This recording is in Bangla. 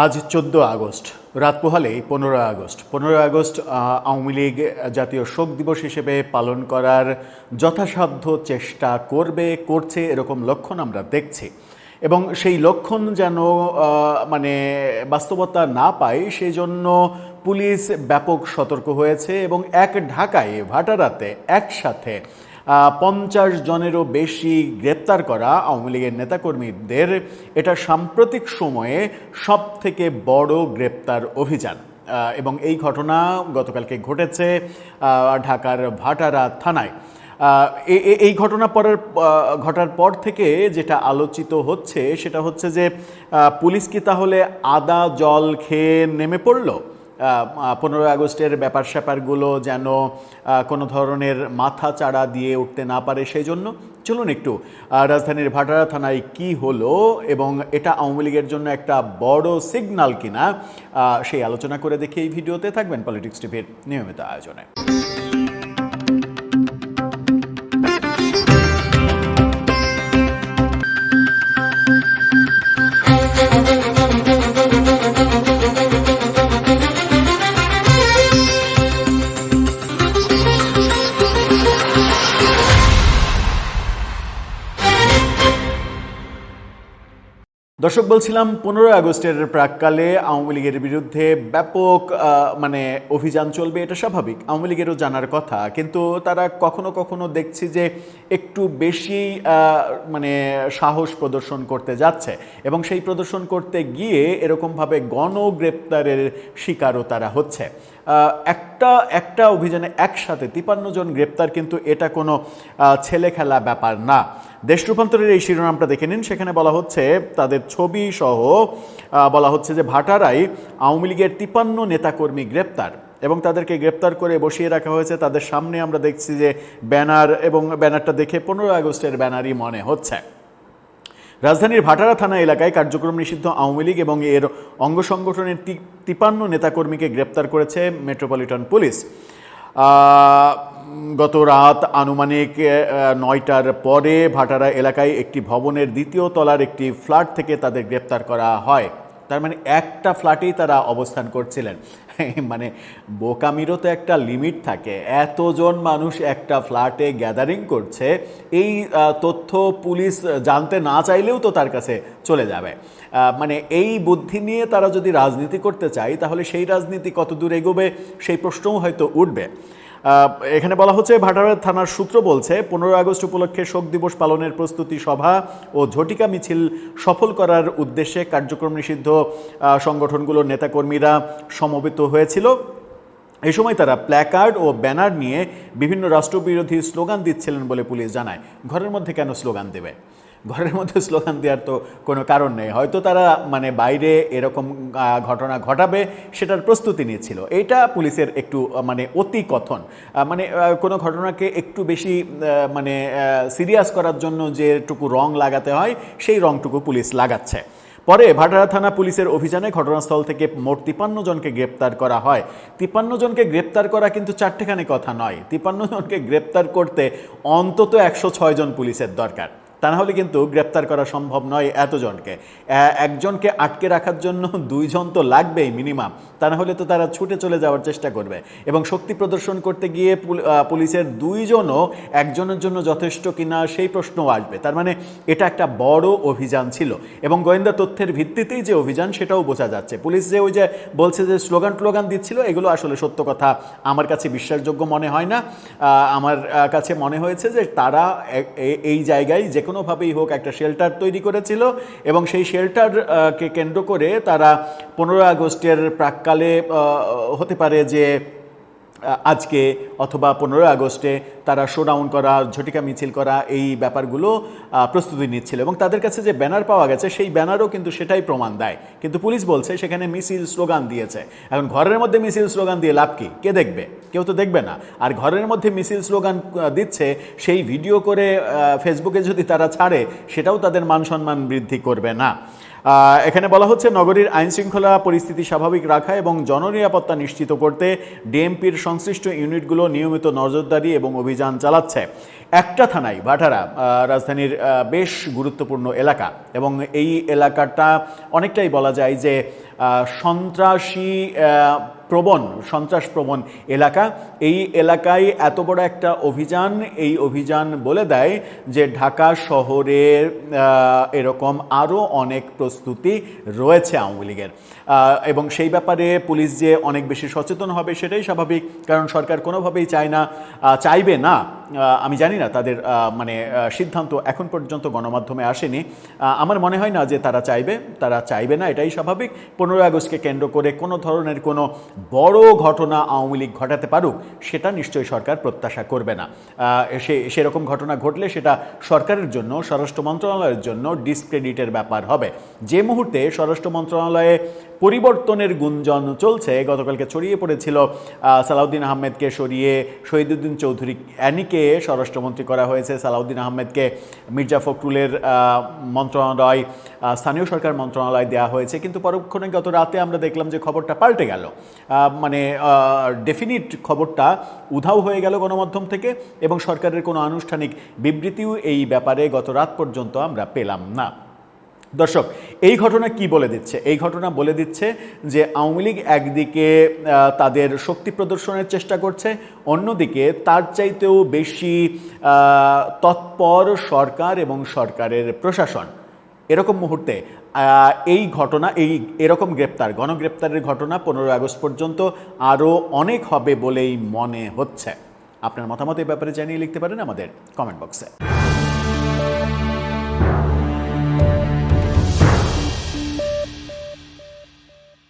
আজ 14 আগস্ট রাত পোহালেই 15 আগস্ট আওয়ামী লীগ জাতীয় শোক দিবস হিসেবে পালন করার যথাসাধ্য চেষ্টা করছে এরকম লক্ষণ আমরা দেখছি এবং সেই লক্ষণ যেন বাস্তবতা না পায় সেই জন্য পুলিশ ব্যাপক সতর্ক হয়েছে এবং এক ঢাকায় ভাটারাতে একসাথে 50 জনেরও বেশি গ্রেপ্তার করা আওয়ামী লীগের নেতাকর্মীদের এটা সাম্প্রতিক সময়ে সবথেকে বড় গ্রেপ্তার অভিযান এবং এই ঘটনা গতকালকে ঘটেছে ঢাকার ভাটারা থানায়। এই ঘটার পর থেকে যেটা আলোচিত হচ্ছে সেটা হচ্ছে যে পুলিশ কি তাহলে আদা জল খেয়ে নেমে পড়লো 15 আগস্টের ব্যাপার স্যাপারগুলো যেন কোনো ধরনের মাথা চাড়া দিয়ে উঠতে না পারে সেই জন্য। চলুন একটু রাজধানীর ভাটারা থানায় কি হলো এবং এটা আওয়ামী লীগের জন্য একটা বড় সিগন্যাল কিনা সেই আলোচনা করে দেখি এই ভিডিওতে। থাকবেন পলিটিক্স টিভির নিয়মিত আয়োজনে। দর্শক, বলছিলাম 15 আগস্টের প্রাক্কালে আওয়ামী লীগের বিরুদ্ধে ব্যাপক অভিযান চলবে, এটা স্বাভাবিক, আওয়ামী লীগেরও জানার কথা। কিন্তু তারা কখনো কখনো দেখছি যে একটু বেশি সাহস প্রদর্শন করতে যাচ্ছে এবং সেই প্রদর্শন করতে গিয়ে এরকমভাবে গণগ্রেপ্তারের শিকারও তারা হচ্ছে। একটা অভিযানে একসাথে 53 জন গ্রেপ্তার, কিন্তু এটা কোনো ছেলে খেলা ব্যাপার না। দেশ রূপান্তরের এই শিরোনামটা দেখে নিন, সেখানে বলা হচ্ছে তাদের ছবি সহ বলা হচ্ছে যে ভাটারায় আওয়ামী লীগের 53 নেতাকর্মী গ্রেপ্তার এবং তাদেরকে গ্রেপ্তার করে বসিয়ে রাখা হয়েছে। তাদের সামনে আমরা দেখছি যে ব্যানার, এবং ব্যানারটা দেখে 15 আগস্টের ব্যানারই মনে হচ্ছে। রাজধানীর ভাটারা থানা এলাকায় কার্যক্রম নিষিদ্ধ আওয়ামী লীগ এবং এর অঙ্গ সংগঠনের 53 নেতাকর্মীকে গ্রেপ্তার করেছে মেট্রোপলিটন পুলিশ। গত রাত আনুমানিক 9টার পরে ভাটারা এলাকায় একটি ভবনের 2য় তলার একটি ফ্ল্যাট থেকে তাদের গ্রেপ্তার করা হয়। তার মানে একটা ফ্ল্যাটেই তারা অবস্থান করছিলেন। বোকামিরও তো একটা লিমিট থাকে, এতজন মানুষ একটা ফ্ল্যাটে গ্যাদারিং করছে, এই তথ্য পুলিশ জানতে না চাইলেও তো তার কাছে চলে যাবে। এই বুদ্ধি নিয়ে তারা যদি রাজনীতি করতে চায় তাহলে সেই রাজনীতি কত দূর এগোবে সেই প্রশ্নও হয়তো উঠবে। এখানে বলা হচ্ছে ভাটারা থানার সূত্র বলছে 15 আগস্ট উপলক্ষে শোক দিবস পালনের প্রস্তুতি সভা ও ঝটিকা মিছিল সফল করার উদ্দেশ্যে কার্যক্রম নিষিদ্ধ সংগঠনগুলোর নেতাকর্মীরা সমবেত হয়েছিল। এই সময় তারা প্ল্যাকার্ড ও ব্যানার নিয়ে বিভিন্ন রাষ্ট্রবিরোধী স্লোগান দিচ্ছিলেন বলে পুলিশ জানায়। ঘরের মধ্যে কেন স্লোগান দেবে? ঘরের মধ্যে স্লোগান দেওয়ার তো কোনো কারণ নেই। হয়তো তারা বাইরে এরকম ঘটনা ঘটাবে সেটার প্রস্তুতি নিচ্ছিল। এটা পুলিশের একটু অতি কথন, কোনো ঘটনাকে একটু বেশি সিরিয়াস করার জন্য যেটুকু রং লাগাতে হয় সেই রংটুকু পুলিশ লাগাচ্ছে। পরে ভাটারা থানা পুলিশের অভিযানে ঘটনাস্থল থেকে মোট 53 জনকে গ্রেপ্তার করা হয়। 53 জনকে গ্রেপ্তার করা কিন্তু চারটেখানি কথা নয়। 53 জনকে গ্রেপ্তার করতে অন্তত 106 জন পুলিশের দরকার, তা না হলে কিন্তু গ্রেপ্তার করা সম্ভব নয় এতজনকে। একজনকে আটকে রাখার জন্য 2 জন তো লাগবেই মিনিমাম, তা না হলে তো তারা ছুটে চলে যাওয়ার চেষ্টা করবে এবং শক্তি প্রদর্শন করতে গিয়ে পুলিশের 2 জনও একজনের জন্য যথেষ্ট কিনা সেই প্রশ্নও আসবে। তার এটা একটা বড় অভিযান ছিল এবং গোয়েন্দা তথ্যের ভিত্তিতেই যে অভিযান সেটাও বোঝা যাচ্ছে। পুলিশ যে ওই যে বলছে যে স্লোগান দিচ্ছিল, এগুলো আসলে সত্য কথা আমার কাছে বিশ্বাসযোগ্য মনে হয় না। আমার কাছে মনে হয়েছে যে তারা এই জায়গায় যে কোনোভাবেই হোক একটা শেল্টার তৈরি করেছিল এবং সেই শেল্টারকে কেন্দ্র করে তারা 15 আগস্টের প্রাক্কালে হতে পারে যে আজকে অথবা 15 আগস্টে তারা শোডাউন করা, ঝটিকা মিছিল করা, এই ব্যাপারগুলো প্রস্তুতি নিচ্ছিল এবং তাদের কাছে যে ব্যানার পাওয়া গেছে সেই ব্যানারও কিন্তু সেটাই প্রমাণ দেয়। কিন্তু পুলিশ বলছে সেখানে মিছিল স্লোগান দিয়েছে। এখন ঘরের মধ্যে মিছিল স্লোগান দিয়ে লাভ কি? কে দেখবে? কেউ তো দেখবে না। আর ঘরের মধ্যে মিছিল স্লোগান দিচ্ছে সেই ভিডিও করে ফেসবুকে যদি তারা ছাড়ে সেটাও তাদের মান সম্মান বৃদ্ধি করবে না। এখানে বলা হচ্ছে নগরীর আইনশৃঙ্খলা পরিস্থিতি স্বাভাবিক রাখা এবং জননিরাপত্তা নিশ্চিত করতে ডিএমপির সংশ্লিষ্ট ইউনিটগুলো নিয়মিত নজরদারি এবং অভিযান চালাচ্ছে। একটা থানাই ভাটারা রাজধানীর বেশ গুরুত্বপূর্ণ এলাকা, এবং এই এলাকাটা অনেকটাই বলা যায় যে সন্ত্রাসপ্রবণ এলাকা। এই এলাকায় এত বড় একটা অভিযান, এই অভিযান বলে দেয় যে ঢাকা শহরের এরকম আরও অনেক প্রস্তুতি রয়েছে আওয়ামী লীগের, এবং সেই ব্যাপারে পুলিশ যে অনেক বেশি সচেতন হবে সেটাই স্বাভাবিক, কারণ সরকার কোনোভাবেই চাইবে না। আমি জানি না তাদের সিদ্ধান্ত এখন পর্যন্ত গণমাধ্যমে আসেনি। আমার মনে হয় না যে তারা চাইবে না, এটাই স্বাভাবিক। 15 আগস্টকে কেন্দ্র করে কোনো ধরনের কোনো বড় ঘটনা আওয়ামী লীগ ঘটাতে পারুক সেটা নিশ্চয়ই সরকার প্রত্যাশা করবে না। সেরকম ঘটনা ঘটলে সেটা সরকারের জন্য, স্বরাষ্ট্র মন্ত্রণালয়ের জন্য ডিসক্রেডিটের ব্যাপার হবে। যে মুহূর্তে স্বরাষ্ট্র মন্ত্রণালয়ে পরিবর্তনের গুঞ্জন চলছে, গতকালকে ছড়িয়ে পড়েছিল সালাউদ্দিন আহমেদকে সরিয়ে শহীদুদ্দিন চৌধুরী অ্যানিকে স্বরাষ্ট্রমন্ত্রী করা হয়েছে, সালাউদ্দিন আহমেদকে মির্জা ফখরুলের মন্ত্রণালয়, স্থানীয় সরকার মন্ত্রণালয় দেওয়া হয়েছে, কিন্তু পরক্ষণে গত রাতে আমরা দেখলাম যে খবরটা পাল্টে গেল। ডেফিনিট খবরটা উধাও হয়ে গেল গণমাধ্যম থেকে, এবং সরকারের কোনো আনুষ্ঠানিক বিবৃতিও এই ব্যাপারে গত রাত পর্যন্ত আমরা পেলাম না। দর্শক, এই ঘটনা কি বলে দিচ্ছে? এই ঘটনা বলে দিচ্ছে যে আওয়ামী লীগ একদিকে তাদের শক্তি প্রদর্শনের চেষ্টা করছে, অন্যদিকে তার চাইতেও বেশি তৎপর সরকার এবং সরকারের প্রশাসন। এরকম মুহূর্তে এরকম গণগ্রেপ্তারের ঘটনা 15 আগস্ট পর্যন্ত আরও অনেক হবে বলেই মনে হচ্ছে। আপনার মতামত এই ব্যাপারে জানিয়ে লিখতে পারেন আমাদের কমেন্ট বক্সে।